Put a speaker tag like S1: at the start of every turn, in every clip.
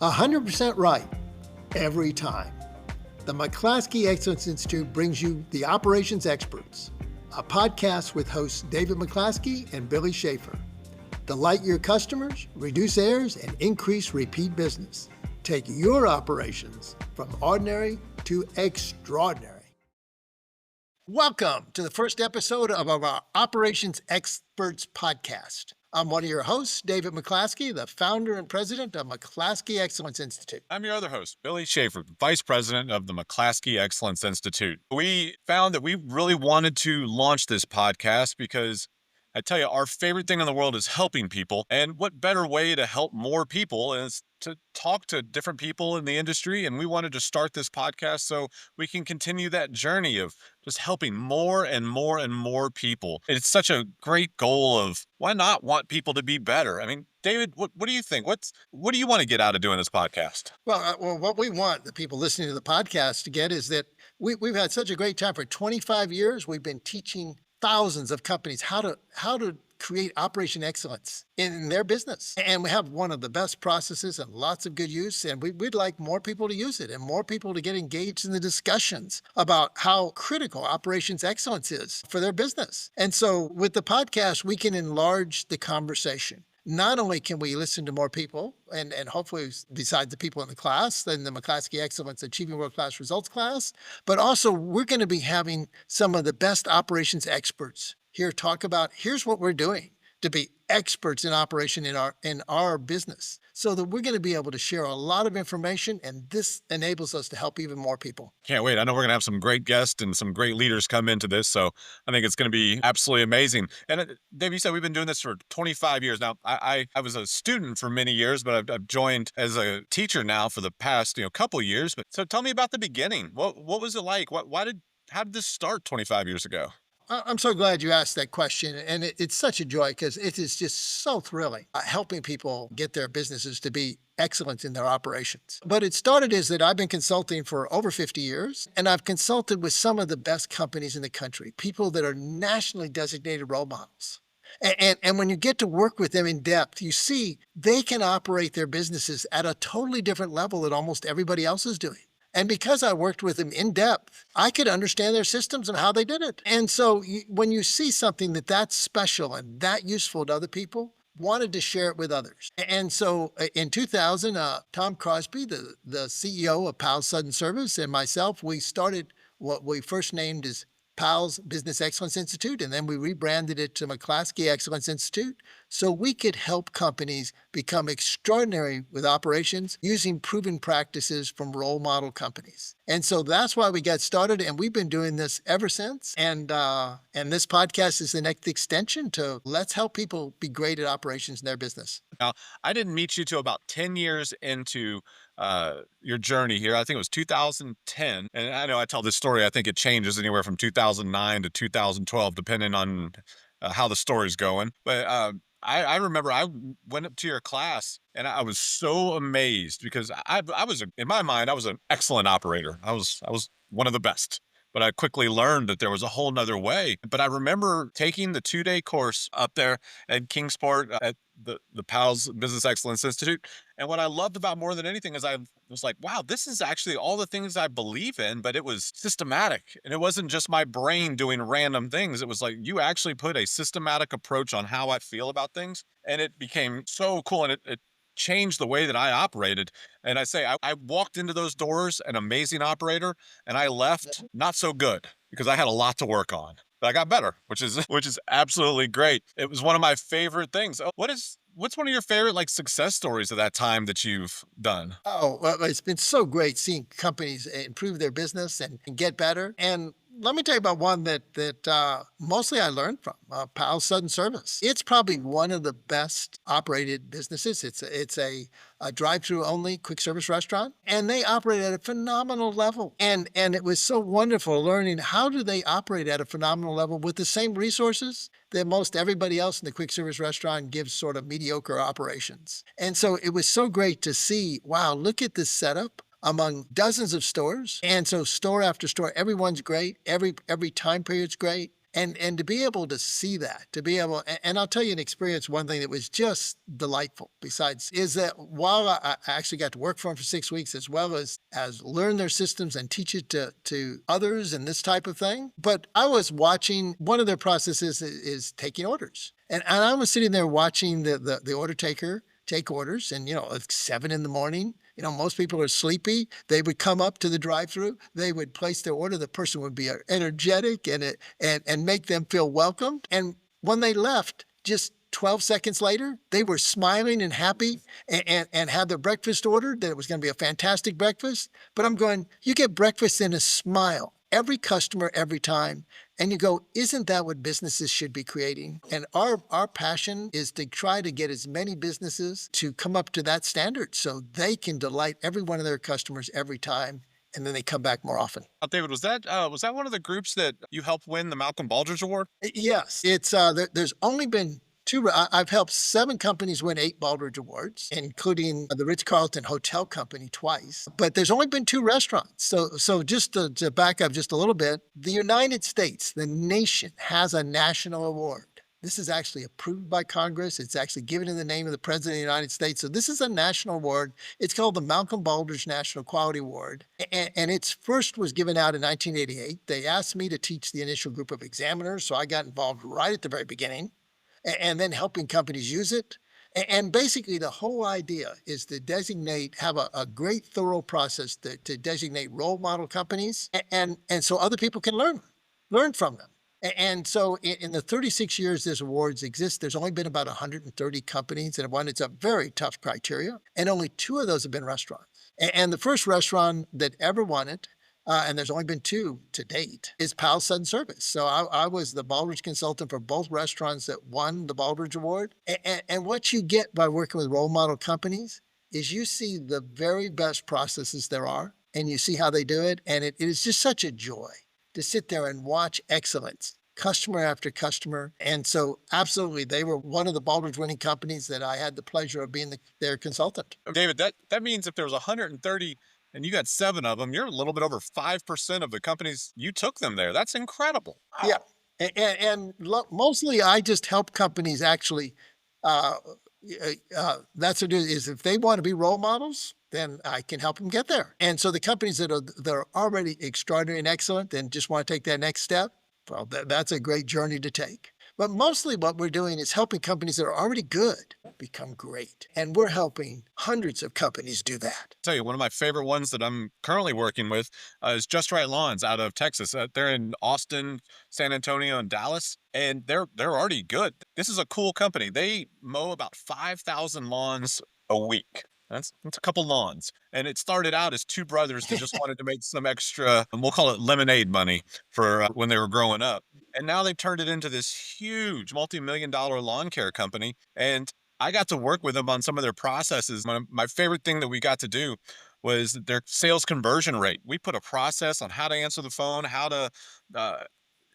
S1: 100% right, every time. The McClaskey Excellence Institute brings you The Operations Experts, a podcast with hosts David McClaskey and Billy Schaefer. Delight your customers, reduce errors, and increase repeat business. Take your operations from ordinary to extraordinary. Welcome to the first episode of our Operations Experts podcast. I'm one of your hosts, David McClaskey, the founder and president of McClaskey Excellence Institute.
S2: I'm your other host, Billy Schaefer, vice president of the McClaskey Excellence Institute. We found that we really wanted to launch this podcast because I tell you, our favorite thing in the world is helping people. And what better way to help more people is to talk to different people in the industry. And we wanted to start this podcast so we can continue that journey of just helping more and more and more people. It's such a great goal of why not want people to be better? I mean, David, what do you think? What do you want to get out of doing this podcast?
S1: Well, what we want the people listening to the podcast to get is that we've had such a great time. For 25 years, we've been teaching thousands of companies how to create operation excellence in their business. And we have one of the best processes and lots of good use. And we'd like more people to use it and more people to get engaged in the discussions about how critical operations excellence is for their business. And so with the podcast, we can enlarge the conversation. Not only can we listen to more people, and hopefully besides the people in the class, in the McClaskey Excellence Achieving World-Class Results class, but also we're going to be having some of the best operations experts here talk about, here's what we're doing to be experts in operation in our business, so that we're going to be able to share a lot of information, and this enables us to help even more people.
S2: Can't wait. I know we're going to have some great guests and some great leaders come into this, so I think it's going to be absolutely amazing. And Dave, you said we've been doing this for 25 years now. I was a student for many years, but I've joined as a teacher now for the past couple of years. But so tell me about the beginning. What was it like? How did this start 25 years ago?
S1: I'm so glad you asked that question. And it's such a joy because it is just so thrilling helping people get their businesses to be excellent in their operations. But it started is that I've been consulting for over 50 years, and I've consulted with some of the best companies in the country, people that are nationally designated role models. And when you get to work with them in depth, you see they can operate their businesses at a totally different level than almost everybody else is doing. And because I worked with them in depth, I could understand their systems and how they did it. And so when you see something that's special and that useful to other people, wanted to share it with others. And so in 2000, Tom Crosby, the CEO of PALS Sudden Service, and myself, we started what we first named as PALS Business Excellence Institute, and then we rebranded it to McClaskey Excellence Institute, so we could help companies become extraordinary with operations using proven practices from role model companies. And so that's why we got started, and we've been doing this ever since. And this podcast is the next extension to let's help people be great at operations in their business.
S2: Now, I didn't meet you till about 10 years into your journey here. I think it was 2010. And I know I tell this story, I think it changes anywhere from 2009 to 2012, depending on how the story's going. But I remember I went up to your class and I was so amazed because I was, in my mind, I was an excellent operator. I was one of the best. But I quickly learned that there was a whole nother way. But I remember taking the 2-day course up there at Kingsport at the PALS Business Excellence Institute. And what I loved about more than anything is I was like, wow, this is actually all the things I believe in, but it was systematic. And it wasn't just my brain doing random things. It was like you actually put a systematic approach on how I feel about things. And it became so cool. And it changed the way that I operated. And I say, I walked into those doors an amazing operator, and I left not so good because I had a lot to work on. But I got better, which is absolutely great. It was one of my favorite things. What's one of your favorite success stories of that time that you've done?
S1: Oh, well, it's been so great seeing companies improve their business and get better. And let me tell you about one that mostly I learned from, PALS Sudden Service. It's probably one of the best operated businesses. It's a drive-through only quick service restaurant, and they operate at a phenomenal level. And it was so wonderful learning how do they operate at a phenomenal level with the same resources that most everybody else in the quick service restaurant gives sort of mediocre operations. And so it was so great to see, wow, look at this setup among dozens of stores. And so store after store, everyone's great. Every time period's great. And to be able to see that, to be able, and I'll tell you an experience, one thing that was just delightful besides is that while I actually got to work for them for 6 weeks, as well as learn their systems and teach it to others and this type of thing. But I was watching one of their processes is taking orders. And I was sitting there watching the order taker take orders. And, it's 7 in the morning. Most people are sleepy. They would come up to the drive-through. They would place their order. The person would be energetic and make them feel welcomed. And when they left, just 12 seconds later, they were smiling and happy and had their breakfast ordered, that it was going to be a fantastic breakfast. But I'm going, you get breakfast in a smile. Every customer, every time. And you go, isn't that what businesses should be creating? And our passion is to try to get as many businesses to come up to that standard so they can delight every one of their customers every time. And then they come back more often.
S2: David, was that one of the groups that you helped win the Malcolm Baldrige Award?
S1: Yes, it's there's only been two. I've helped 7 companies win 8 Baldrige Awards, including the Ritz-Carlton Hotel Company twice. But there's only been 2 restaurants. So just to back up just a little bit, the United States, the nation, has a national award. This is actually approved by Congress. It's actually given in the name of the President of the United States. So this is a national award. It's called the Malcolm Baldrige National Quality Award. And its first was given out in 1988. They asked me to teach the initial group of examiners. So I got involved right at the very beginning and then helping companies use it. And basically the whole idea is to have a great thorough process to designate role model companies and so other people can learn from them. And so in the 36 years this awards exist, there's only been about 130 companies that have won. It's a very tough criteria. And only 2 of those have been restaurants. And the first restaurant that ever won it, and there's only been 2 to date, is Pal Sudden Service. So I was the Baldrige consultant for both restaurants that won the Baldrige Award. And what you get by working with role model companies is you see the very best processes there are, and you see how they do it. And it is just such a joy to sit there and watch excellence, customer after customer. And so absolutely, they were one of the Baldrige winning companies that I had the pleasure of being their consultant.
S2: David, that means if there was 130 and you got 7 of them, you're a little bit over 5% of the companies you took them there. That's incredible.
S1: Yeah. Mostly I just help companies actually, that's what it is. If they want to be role models, then I can help them get there. And so the companies that are already extraordinary and excellent and just want to take that next step, well, that's a great journey to take. But mostly what we're doing is helping companies that are already good become great. And we're helping hundreds of companies do that.
S2: Tell you, one of my favorite ones that I'm currently working with is Just Right Lawns out of Texas. They're in Austin, San Antonio, and Dallas, and they're already good. This is a cool company. They mow about 5,000 lawns a week. That's a couple lawns. And it started out as 2 brothers that just wanted to make some extra, and we'll call it lemonade money for when they were growing up. And now they've turned it into this huge multi-million-dollar lawn care company. And I got to work with them on some of their processes. My favorite thing that we got to do was their sales conversion rate. We put a process on how to answer the phone, how to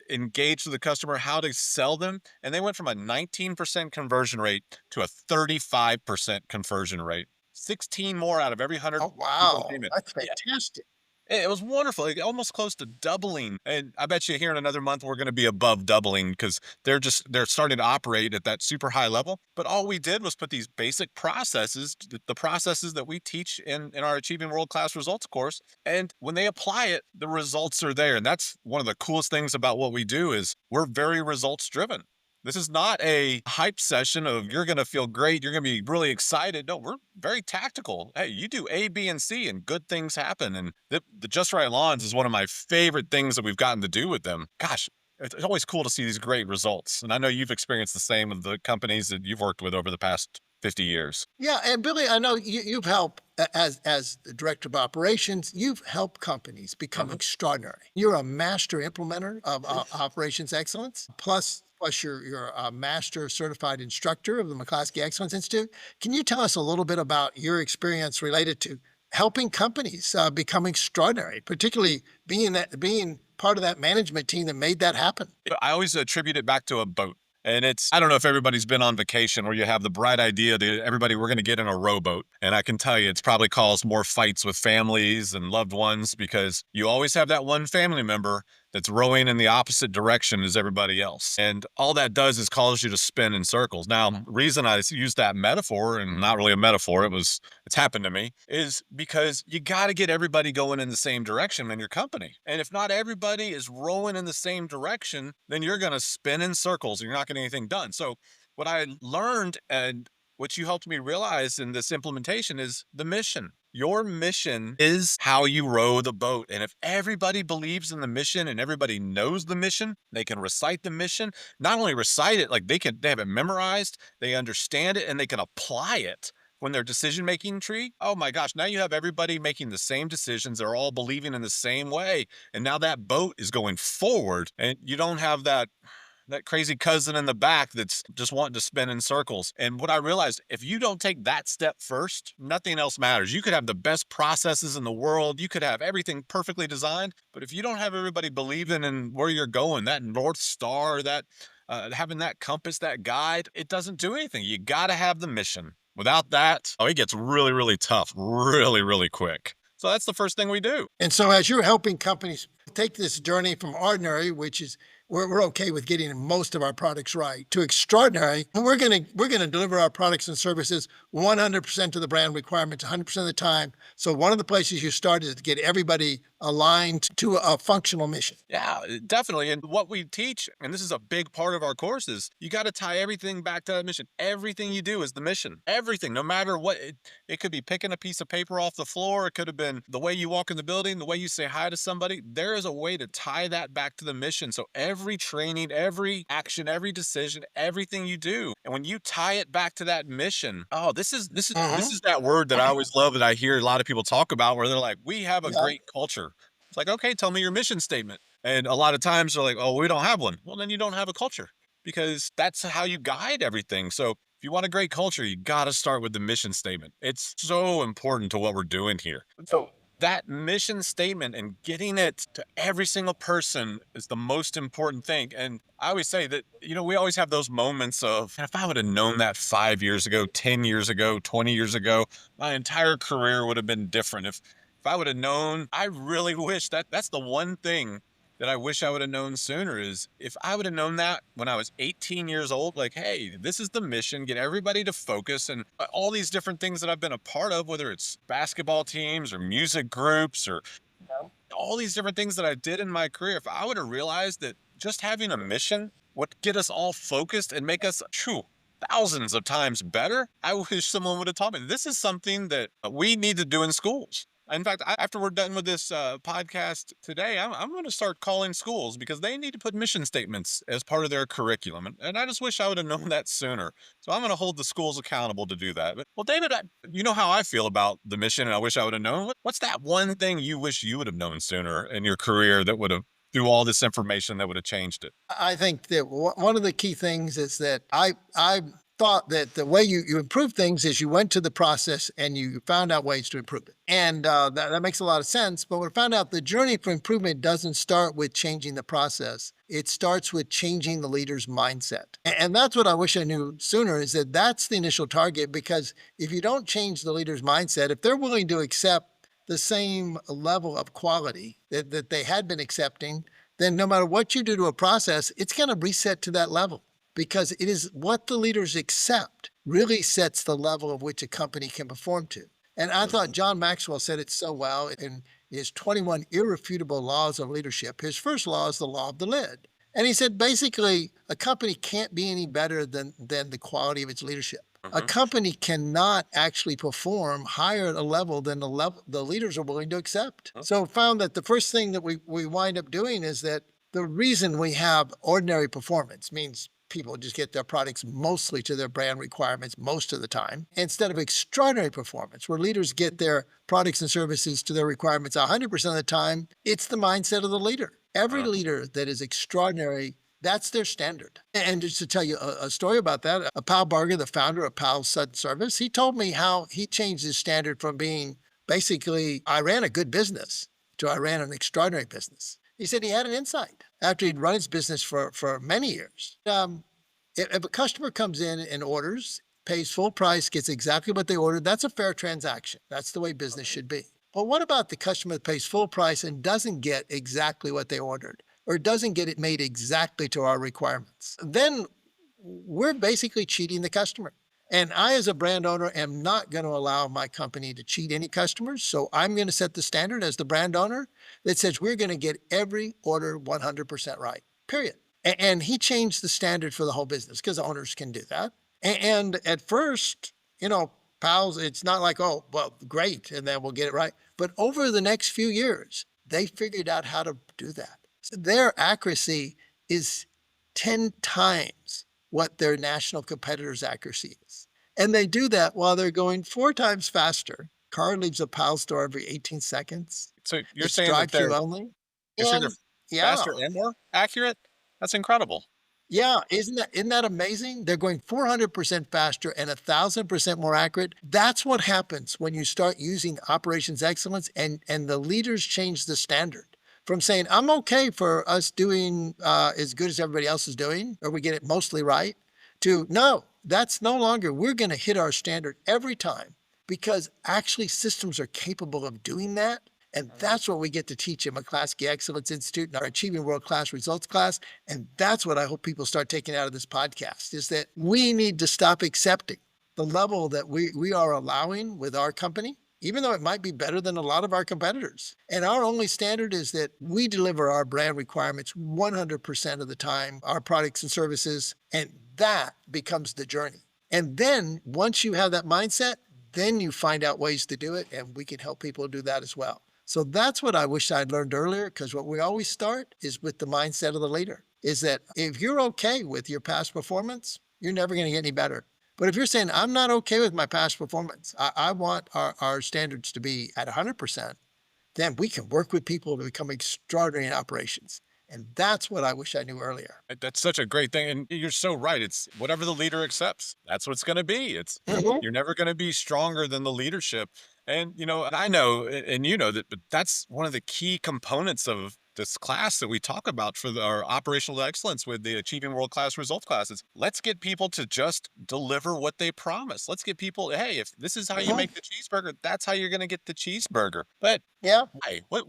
S2: engage with the customer, how to sell them. And they went from a 19% conversion rate to a 35% conversion rate. 16 more out of every 100
S1: Oh,
S2: people
S1: wow.
S2: came in.
S1: That's
S2: Yeah,
S1: fantastic.
S2: it was wonderful. Almost close to doubling. And I bet you here in another month, we're going to be above doubling because they're starting to operate at that super high level. But all we did was put these basic processes, the processes that we teach in our Achieving World-Class Results course. And when they apply it, the results are there. And that's one of the coolest things about what we do is we're very results driven. This is not a hype session of you're going to feel great. You're going to be really excited. No, we're very tactical. Hey, you do A, B, and C and good things happen. And the Just Right Lawns is one of my favorite things that we've gotten to do with them. Gosh, it's always cool to see these great results. And I know you've experienced the same with the companies that you've worked with over the past 50 years.
S1: Yeah, and Billy, I know you've helped as the director of operations. You've helped companies become extraordinary. You're a master implementer of operations excellence. Plus, you're a master certified instructor of the McClaskey Excellence Institute. Can you tell us a little bit about your experience related to helping companies become extraordinary, particularly being part of that management team that made that happen?
S2: I always attribute it back to a boat. And I don't know if everybody's been on vacation where you have the bright idea that we're going to get in a rowboat. And I can tell you, it's probably caused more fights with families and loved ones because you always have that one family member that's rowing in the opposite direction as everybody else. And all that does is cause you to spin in circles. Now, the reason I use that metaphor, and not really a metaphor, it's happened to me, is because you got to get everybody going in the same direction in your company. And if not everybody is rowing in the same direction, then you're going to spin in circles and you're not getting anything done. So what I learned, and what you helped me realize in this implementation, is the mission. Your mission is how you row the boat. And if everybody believes in the mission and everybody knows the mission, they can recite the mission, not only recite it, like they have it memorized, they understand it, and they can apply it when their decision-making tree. Oh my gosh, now you have everybody making the same decisions. They're all believing in the same way. And now that boat is going forward, and you don't have that crazy cousin in the back that's just wanting to spin in circles. And what I realized, if you don't take that step first, nothing else matters. You could have the best processes in the world. You could have everything perfectly designed. But if you don't have everybody believing in where you're going, that North Star, that having that compass, that guide, it doesn't do anything. You got to have the mission. Without that, it gets really, really tough, really, really quick. So that's the first thing we do.
S1: And so as you're helping companies take this journey from ordinary, which is we're okay with getting most of our products right, to extraordinary, and we're gonna deliver our products and services 100% to the brand requirements 100% of the time. So one of the places you start is to get everybody aligned to a functional mission.
S2: Yeah, definitely. And what we teach, and this is a big part of our courses, you got to tie everything back to that mission. Everything you do is the mission. Everything, no matter what. It could be picking a piece of paper off the floor. It could have been the way you walk in the building, the way you say hi to somebody. There is a way to tie that back to the mission. So every training, every action, every decision, everything you do, and when you tie it back to that mission, this is that word that I always love, that I hear a lot of people talk about, where they're like, "We have a
S1: Yeah.
S2: great culture." It's like, okay, tell me your mission statement. And a lot of times they're like, "Oh, we don't have one." Well, then you don't have a culture, because that's how you guide everything. So if you want a great culture, you got to start with the mission statement. It's so important to what we're doing here. So that mission statement and getting it to every single person is the most important thing. And I always say that, we always have those moments of, if I would have known that 5 years ago, 10 years ago, 20 years ago, my entire career would have been different. If I would have known, I really wish that's the one thing that I wish I would have known sooner, is if I would have known that when I was 18 years old, like, hey, this is the mission, get everybody to focus, and all these different things that I've been a part of, whether it's basketball teams or music groups or all these different things that I did in my career. If I would have realized that just having a mission would get us all focused and make us thousands of times better, I wish someone would have taught me. This is something that we need to do in schools. In fact, after we're done with this podcast today, I'm going to start calling schools, because they need to put mission statements as part of their curriculum. And I just wish I would have known that sooner. So I'm going to hold the schools accountable to do that. But, well, David, you know how I feel about the mission, and I wish I would have known. What's that one thing you wish you would have known sooner in your career that would have, through all this information, that would have changed it?
S1: I think that one of the key things is that I thought that the way you improve things is you went to the process and you found out ways to improve it. And that makes a lot of sense. But we found out the journey for improvement doesn't start with changing the process. It starts with changing the leader's mindset. And that's what I wish I knew sooner, is that that's the initial target. Because if you don't change the leader's mindset, if they're willing to accept the same level of quality that they had been accepting, then no matter what you do to a process, it's going to reset to that level. Because it is what the leaders accept really sets the level of which a company can perform to. And I thought John Maxwell said it so well in his 21 irrefutable laws of leadership. His first law is the law of the lid. And he said, basically, a company can't be any better than the quality of its leadership. A company cannot actually perform higher at a level than the leaders are willing to accept. So found that the first thing that we wind up doing is that the reason we have ordinary performance means people just get their products mostly to their brand requirements most of the time, instead of extraordinary performance, where leaders get their products and services to their requirements 100% of the time. It's the mindset of the leader. Every leader that is extraordinary, that's their standard. And just to tell you a story about that, Pal Barger, the founder of Pal's Sudden Service, he told me how he changed his standard from being basically, I ran a good business, to I ran an extraordinary business. He said he had an insight after he'd run his business for many years. If a customer comes in and orders, pays full price, gets exactly what they ordered, that's a fair transaction. That's the way business should be. But what about the customer that pays full price and doesn't get exactly what they ordered? or doesn't get it made exactly to our requirements, then we're basically cheating the customer. And I, as a brand owner, am not going to allow my company to cheat any customers. So I'm going to set the standard as the brand owner that says we're going to get every order 100% right, period. And he changed the standard for the whole business because owners can do that. And at first, pals, it's not like, oh, well, great, and then we'll get it right. But over the next few years, they figured out how to do that. So their accuracy is 10 times what their national competitors' accuracy is. And they do that while they're going 4 times faster. Car leaves a PAL store every 18 seconds.
S2: So you're
S1: It's
S2: saying that
S1: drive-through only.
S2: you're saying they're
S1: And yeah,
S2: faster and more accurate? That's incredible.
S1: yeah, isn't that amazing? They're going 400% faster and 1,000% more accurate. That's what happens when you start using operations excellence, and the leaders change the standard from saying, I'm okay for us doing as good as everybody else is doing, or we get it mostly right, to no, that's no longer, we're going to hit our standard every time because actually systems are capable of doing that. And that's what we get to teach at McClaskey Excellence Institute in our Achieving World-Class Results class. And that's what I hope people start taking out of this podcast, is that we need to stop accepting the level that we are allowing with our company, even though it might be better than a lot of our competitors. And our only standard is that we deliver our brand requirements 100% of the time, our products and services, and that becomes the journey. And then once you have that mindset, then you find out ways to do it, and we can help people do that as well. So that's what I wish I'd learned earlier, because what we always start is with the mindset of the leader, is that if you're okay with your past performance, you're never going to get any better. But if you're saying, I'm not okay with my past performance, I want our standards to be at 100%, then we can work with people to become extraordinary in operations. And that's what I wish I knew earlier.
S2: That's such a great thing, and you're so right. It's whatever the leader accepts. That's what it's going to be.
S1: Mhm.
S2: You're never going to be stronger than the leadership. And and I know, and you know that, but that's one of the key components of this class that we talk about for our operational excellence with the Achieving World Class Results classes. Let's get people to just deliver what they promise. Let's get people, hey, if this is how you
S1: Mhm.
S2: make the cheeseburger, that's how you're going to get the cheeseburger. But
S1: Yeah.
S2: why? What?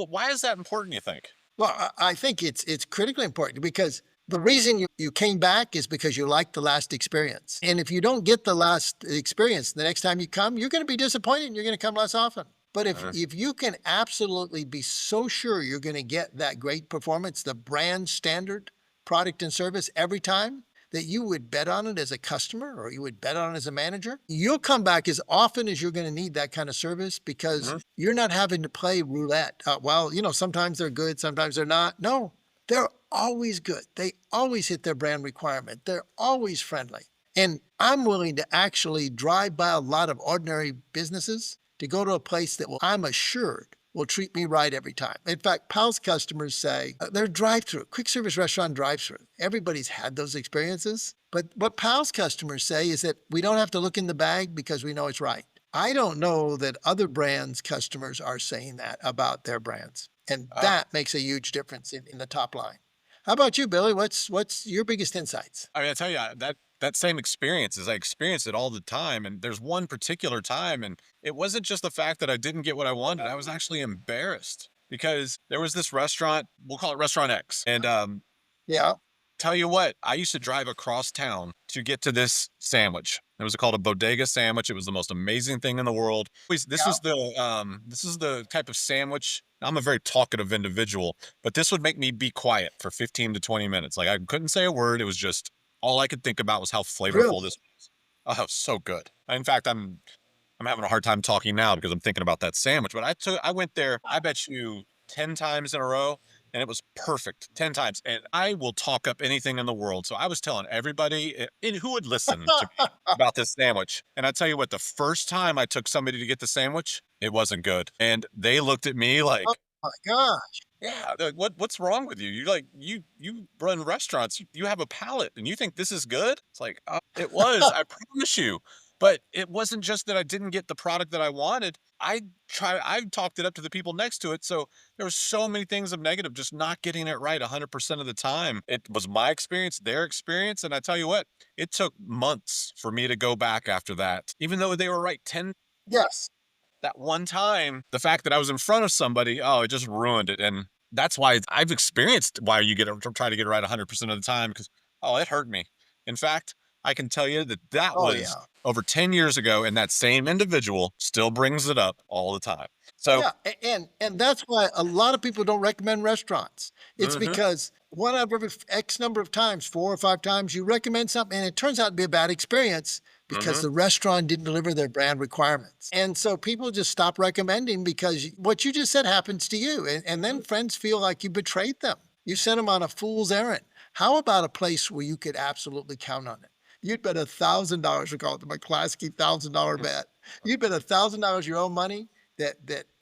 S2: Why is that important? You think?
S1: Well, I think it's critically important because the reason you came back is because you liked the last experience. And if you don't get the last experience, the next time you come, you're going to be disappointed and you're going to come less often. But if you can absolutely be so sure you're going to get that great performance, the brand standard product and service every time, that you would bet on it as a customer or you would bet on it as a manager, you'll come back as often as you're going to need that kind of service because
S2: Mhm.
S1: you're not having to play roulette. Well, sometimes they're good, sometimes they're not. No, they're always good. They always hit their brand requirement. They're always friendly. And I'm willing to actually drive by a lot of ordinary businesses to go to a place that I'm assured will treat me right every time. In fact, Pal's customers say they're drive-through, quick service restaurant drive-through. Everybody's had those experiences. But what Pal's customers say is that we don't have to look in the bag because we know it's right. I don't know that other brands' customers are saying that about their brands. And that makes a huge difference in the top line. How about you, Billy? What's your biggest insights?
S2: I mean, I tell you, that same experience is I experience it all the time. And there's one particular time, and it wasn't just the fact that I didn't get what I wanted. I was actually embarrassed because there was this restaurant, we'll call it Restaurant X. And
S1: Yeah.
S2: tell you what, I used to drive across town to get to this sandwich. It was called a bodega sandwich. It was the most amazing thing in the world.
S1: Yeah.
S2: This is the type of sandwich. I'm a very talkative individual, but this would make me be quiet for 15 to 20 minutes. Like I couldn't say a word. It was just all I could think about was how flavorful
S1: Really?
S2: this was. Oh, it was so good. In fact, I'm having a hard time talking now because I'm thinking about that sandwich. But I went there, I bet you 10 times in a row, and it was perfect 10 times. And I will talk up anything in the world. So I was telling everybody who would listen to me about this sandwich. And I tell you what, the first time I took somebody to get the sandwich, it wasn't good. And they looked at me
S1: Oh
S2: like,
S1: my gosh.
S2: yeah, they're like, what's wrong with you? You run restaurants, you have a palate, and you think this is good? It's like, it was, I promise you. But it wasn't just that I didn't get the product that I wanted. I talked it up to the people next to it. So there were so many things of negative, just not getting it right 100% of the time. It was my experience, their experience. And I tell you what, it took months for me to go back after that. Even though they were right 10
S1: Yes.
S2: that one time, the fact that I was in front of somebody, oh, it just ruined it. And that's why I've experienced why you try to get it right 100% of the time because, oh, it hurt me. In fact, I can tell you that that
S1: Oh
S2: was
S1: yeah.
S2: over 10 years ago, and that same individual still brings it up all the time. So,
S1: Yeah, and that's why a lot of people don't recommend restaurants. It's
S2: mhm,
S1: because one out of every X number of times, 4 or 5 times, you recommend something and it turns out to be a bad experience because
S2: mhm,
S1: the restaurant didn't deliver their brand requirements. And so people just stop recommending because what you just said happens to you. And then friends feel like you betrayed them. You sent them on a fool's errand. How about a place where you could absolutely count on it? You'd bet $1,000, we call it the McClaskey $1,000 bet. You'd bet $1,000 your own money that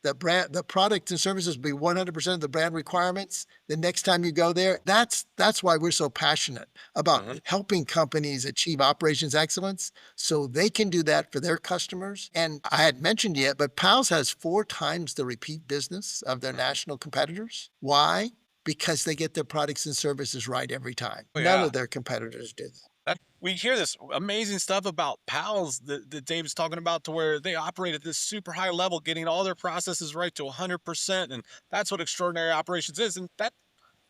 S1: the products and services be 100% of the brand requirements the next time you go there. That's why we're so passionate about
S2: mhm.
S1: helping companies achieve operations excellence so they can do that for their customers. And I had mentioned yet, but Pals has 4 times the repeat business of their national competitors. Why? Because they get their products and services right every time.
S2: Oh,
S1: None
S2: yeah.
S1: of their competitors do that.
S2: We hear this amazing stuff about pals that Dave's talking about to where they operate at this super high level, getting all their processes right to 100%. And that's what extraordinary operations is. And that,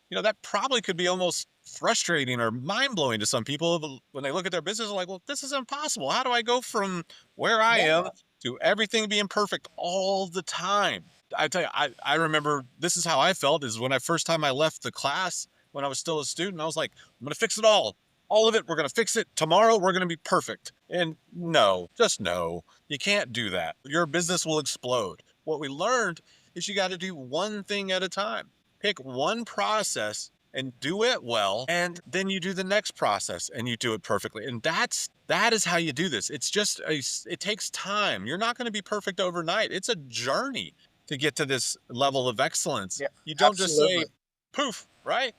S2: that probably could be almost frustrating or mind blowing to some people when they look at their business, like, well, this is impossible. How do I go from where I am
S1: Yeah.
S2: to everything being perfect all the time? I tell you, I remember this is how I felt is when I first time I left the class when I was still a student, I was like, I'm going to fix it all of it. We're going to fix it tomorrow. We're going to be perfect. And no, just no, you can't do that. Your business will explode. What we learned is you got to do one thing at a time. Pick one process and do it well, and then you do the next process and you do it perfectly. And that is how you do this. It's just it takes time. You're not going to be perfect overnight. It's a journey to get to this level of excellence.
S1: Yeah.
S2: You don't just say
S1: Absolutely.
S2: poof, right?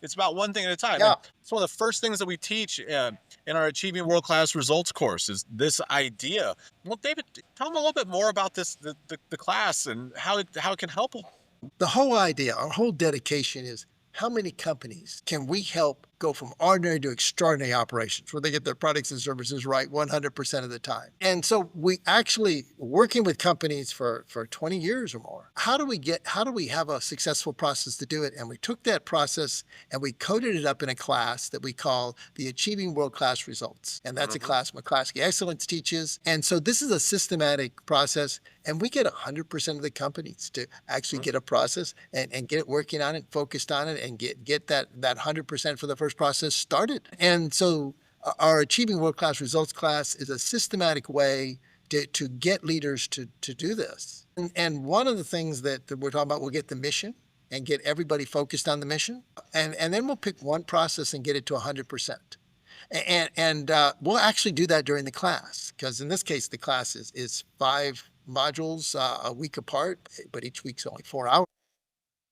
S2: It's about one thing at a time. And
S1: Yeah.
S2: it's one of the first things that we teach in our Achieving World Class Results course is this idea. Well, David, tell them a little bit more about this, the class and how it can help them.
S1: The whole idea, our whole dedication is how many companies can we help go from ordinary to extraordinary operations where they get their products and services right 100% of the time? And so we actually working with companies for 20 years or more. How do we have a successful process to do it? And we took that process and we coded it up in a class that we call the Achieving World Class Results. And that's a
S2: Mhm,
S1: class McClaskey Excellence teaches. And so this is a systematic process and we get 100% of the companies to actually
S2: mhm.
S1: get a process and get it working on it, focused on it, and get that 100% for the first process started. And so our Achieving World Class Results class is a systematic way to get leaders to do this. And one of the things that we're talking about, we'll get the mission and get everybody focused on the mission. And then we'll pick one process and get it to 100%. And we'll actually do that during the class because in this case the class is 5 modules a week apart, but each week's only 4 hours.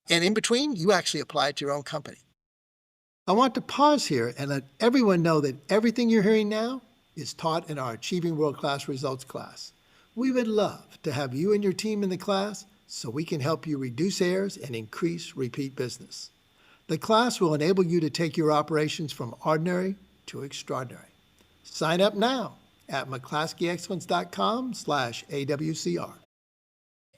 S1: And in between, you actually apply it to your own company. I want to pause here and let everyone know that everything you're hearing now is taught in our Achieving World Class Results class. We would love to have you and your team in the class so we can help you reduce errors and increase repeat business. The class will enable you to take your operations from ordinary to extraordinary. Sign up now at McClaskeyExcellence.com/AWCR.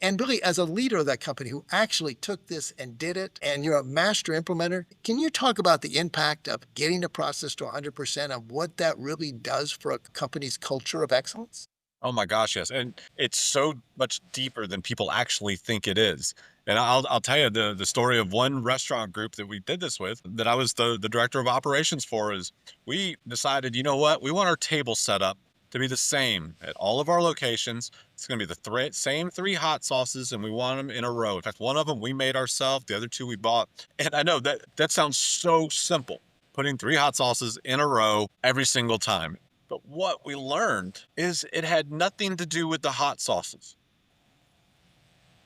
S1: And Billy, as a leader of that company who actually took this and did it, and you're a master implementer, can you talk about the impact of getting a process to 100% of what that really does for a company's culture of excellence?
S2: Oh my gosh, yes. And it's so much deeper than people actually think it is. And I'll tell you the story of one restaurant group that we did this with that I was the director of operations for is we decided, you know what, we want our table set up to be the same at all of our locations. It's going to be the same 3 hot sauces and we want them in a row. In fact, one of them we made ourselves, the other 2 we bought. And I know that sounds so simple, putting 3 hot sauces in a row every single time. But what we learned is it had nothing to do with the hot sauces.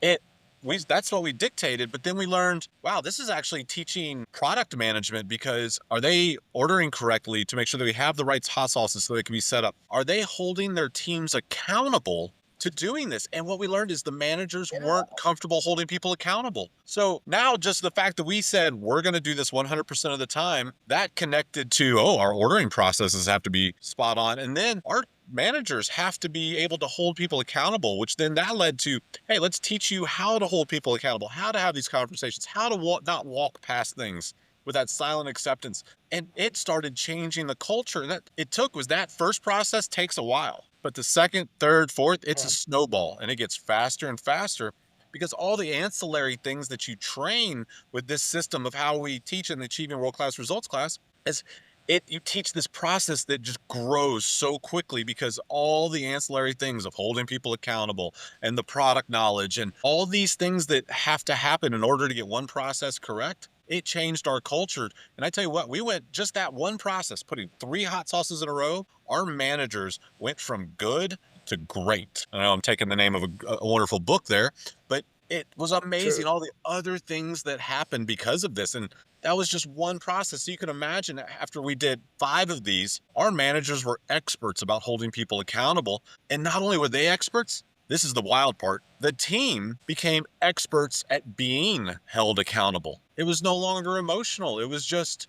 S2: It we That's what we dictated, but then we learned, wow, this is actually teaching product management because are they ordering correctly to make sure that we have the right hot sauces so they can be set up? Are they holding their teams accountable to doing this? And what we learned is the managers weren't comfortable holding people accountable. So now just the fact that we said we're going to do this 100% of the time, that connected to, oh, our ordering processes have to be spot on. And then our managers have to be able to hold people accountable, which then that led to, hey, let's teach you how to hold people accountable, how to have these conversations, how to not walk past things with that silent acceptance. And it started changing the culture. And that it took was that first process takes a while, but the second, third, fourth, it's a snowball and it gets faster and faster because all the ancillary things that you train with this system of how we teach in the Achieving World Class Results class is you teach this process that just grows so quickly because all the ancillary things of holding people accountable and the product knowledge and all these things that have to happen in order to get one process correct, it changed our culture. And I tell you what, we went just that one process, putting 3 hot sauces in a row, our managers went from good to great. I know I'm taking the name of a wonderful book there, but it was amazing
S1: True.
S2: all the other things that happened because of this. And that was just one process. So you can imagine after we did 5 of these, our managers were experts about holding people accountable. And not only were they experts, this is the wild part. The team became experts at being held accountable. It was no longer emotional. It was just,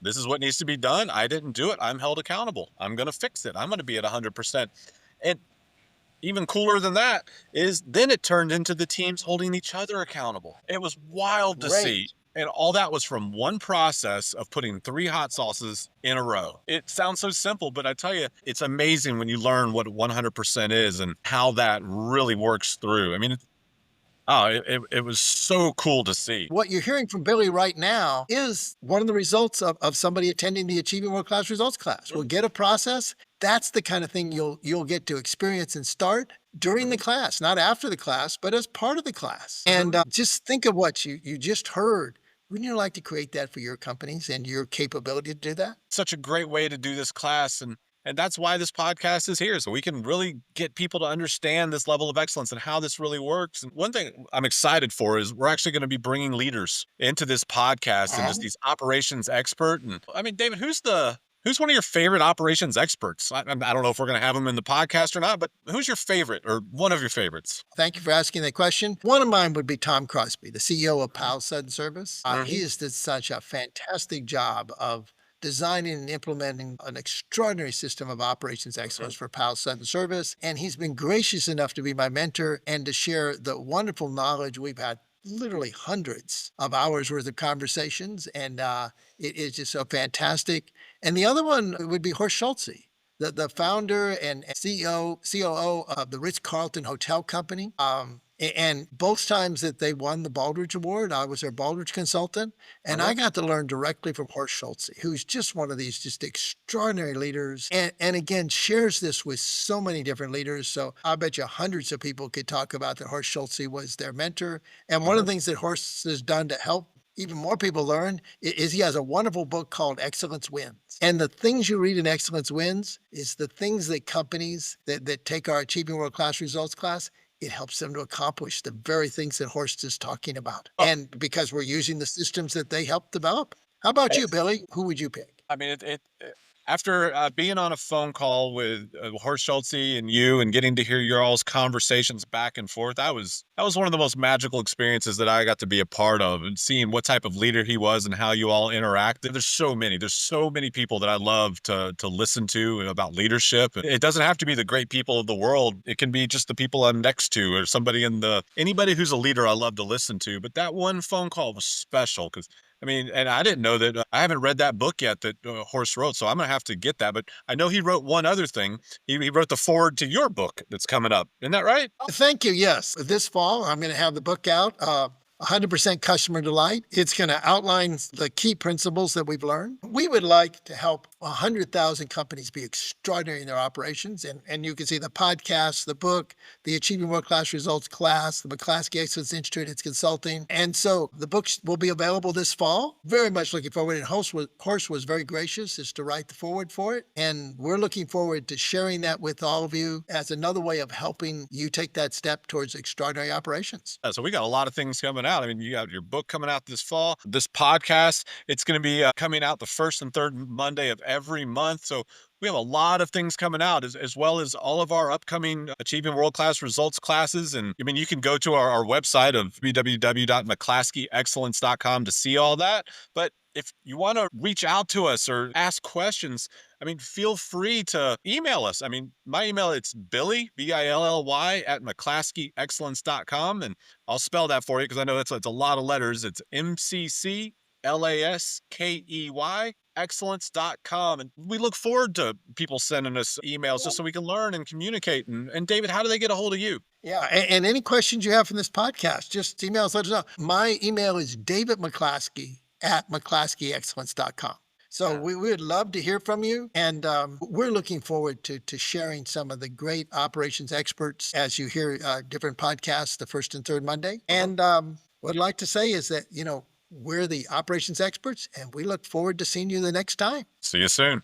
S2: this is what needs to be done. I didn't do it. I'm held accountable. I'm going to fix it. I'm going to be at 100%. And even cooler than that is then it turned into the teams holding each other accountable. It was wild to see.
S1: Great.
S2: And all that was from one process of putting 3 hot sauces in a row. It sounds so simple, but I tell you, it's amazing when you learn what 100% is and how that really works through. I mean, it was so cool to see.
S1: What you're hearing from Billy right now is one of the results of somebody attending the Achieving World Class Results class. We'll get a process. That's the kind of thing you'll get to experience and start during the class, not after the class, but as part of the class. And just think of what you just heard. Wouldn't you like to create that for your companies and your capability to do that?
S2: Such a great way to do this class. And that's why this podcast is here. So we can really get people to understand this level of excellence and how this really works. And one thing I'm excited for is we're actually going to be bringing leaders into this podcast and just these operations expert. And I mean, David, who's one of your favorite operations experts? I don't know if we're going to have them in the podcast or not, but who's your favorite or one of your favorites?
S1: Thank you for asking that question. One of mine would be Tom Crosby, the CEO of Powell Sudden Service. He has did such a fantastic job of designing and implementing an extraordinary system of operations excellence for Powell Sudden Service. And he's been gracious enough to be my mentor and to share the wonderful knowledge we've had. Literally hundreds of hours worth of conversations, and it is just so fantastic. And the other one would be Horst Schulze, the founder and COO of the Ritz-Carlton Hotel Company. And both times that they won the Baldrige Award, I was their Baldrige consultant, and I got to learn directly from Horst Schulze, who's just one of these just extraordinary leaders, and again, shares this with so many different leaders. So I bet you hundreds of people could talk about that Horst Schulze was their mentor. And one of the things that Horst has done to help even more people learn is he has a wonderful book called Excellence Wins. And the things you read in Excellence Wins is the things that companies that take our Achieving World Class Results class, it helps them to accomplish the very things that Horst is talking about. And because we're using the systems that they helped develop. How about you, Billy? Who would you pick?
S2: I mean, after being on a phone call with Horst Schulze and you, and getting to hear your all's conversations back and forth, that was one of the most magical experiences that I got to be a part of, and seeing what type of leader he was and how you all interacted. There's so many people that I love to listen to about leadership. It doesn't have to be the great people of the world. It can be just the people I'm next to or anybody who's a leader I love to listen to. But that one phone call was special because I mean, and I didn't know that. I haven't read that book yet that Horst wrote, so I'm gonna have to get that. But I know he wrote one other thing. He wrote the foreword to your book that's coming up. Isn't that right?
S1: Thank you. Yes. This fall, I'm going to have the book out. 100% customer delight. It's going to outline the key principles that we've learned. We would like to help 100,000 companies be extraordinary in their operations. And you can see the podcast, the book, the Achieving World Class Results class, the McClaskey Excellence Institute, it's consulting. And so the books will be available this fall. Very much looking forward. And Horst was very gracious as to write the foreword for it. And we're looking forward to sharing that with all of you as another way of helping you take that step towards extraordinary operations.
S2: So we got a lot of things coming out. I mean, you got your book coming out this fall. This podcast, it's going to be coming out the first and third Monday of every month. So we have a lot of things coming out, as well as all of our upcoming Achieving World Class Results classes. And I mean, you can go to our website of www.McClaskeyExcellence.com to see all that. But if you want to reach out to us or ask questions, I mean, feel free to email us. I mean, my email, it's Billy, Billy at McClaskeyExcellence.com. And I'll spell that for you because I know it's a lot of letters. It's MCCLASKEY excellence.com. And we look forward to people sending us emails just so we can learn and communicate. And David, how do they get a hold of you?
S1: Yeah. And any questions you have from this podcast, just email us, let us know. My email is David McClaskey at McClaskeyExcellence.com. So we would love to hear from you. And we're looking forward to sharing some of the great operations experts as you hear different podcasts the first and third Monday. And what I'd like to say is that, we're the operations experts, and we look forward to seeing you the next time.
S2: See you soon.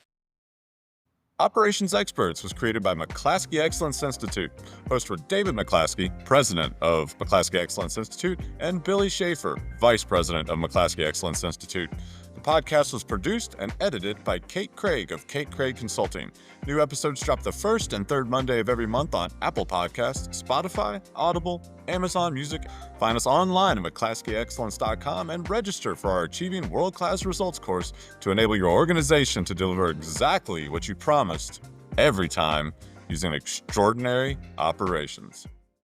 S2: Operations Experts was created by McClaskey Excellence Institute. Hosts were David McClaskey, President of McClaskey Excellence Institute, and Billy Schaefer, Vice President of McClaskey Excellence Institute. The podcast was produced and edited by Kate Craig of Kate Craig Consulting. New episodes drop the first and third Monday of every month on Apple Podcasts, Spotify, Audible, Amazon Music. Find us online at McClaskeyExcellence.com and register for our Achieving World-Class Results course to enable your organization to deliver exactly what you promised every time using extraordinary operations.